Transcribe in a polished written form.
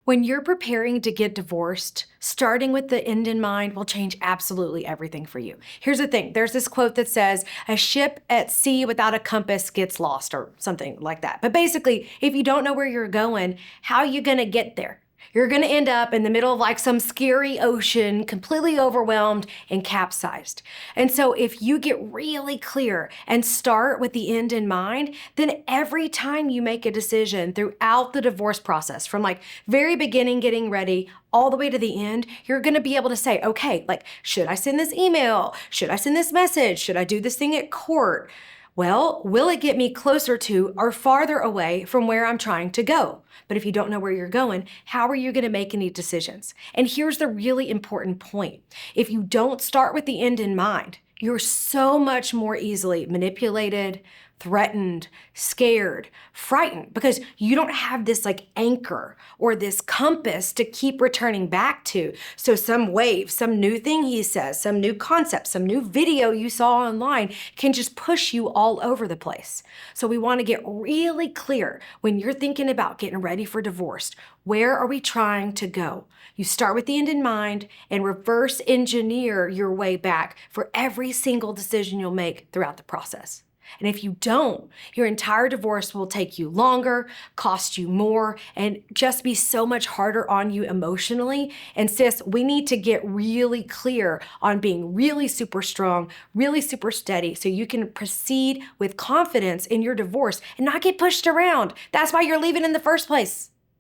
When you're preparing to get divorced, starting with the end in mind will change absolutely everything for you. Here's the thing, there's this quote that says, "A ship at sea without a compass gets lost," or something like that. But basically, if you don't know where you're going, how are you gonna get there? You're gonna end up in the middle of like some scary ocean, completely overwhelmed and capsized. And so, if you get really clear and start with the end in mind, then every time you make a decision throughout the divorce process, from like very beginning, getting ready, all the way to the end, you're gonna be able to say, okay, like, should I send this email? Should I send this message? Should I do this thing at court? Well, will it get me closer to or farther away from where I'm trying to go? But if you don't know where you're going, how are you going to make any decisions? And here's the really important point. If you don't start with the end in mind, you're so much more easily manipulated, threatened, scared, frightened, because you don't have this like anchor or this compass to keep returning back to. So some wave, some new thing he says, some new concept, some new video you saw online can just push you all over the place. So we want to get really clear when you're thinking about getting ready for divorce. Where are we trying to go? You start with the end in mind and reverse engineer your way back for every single decision you'll make throughout the process. And if you don't, your entire divorce will take you longer, cost you more, and just be so much harder on you emotionally. And sis, we need to get really clear on being really super strong, really super steady, so you can proceed with confidence in your divorce and not get pushed around. That's why you're leaving in the first place.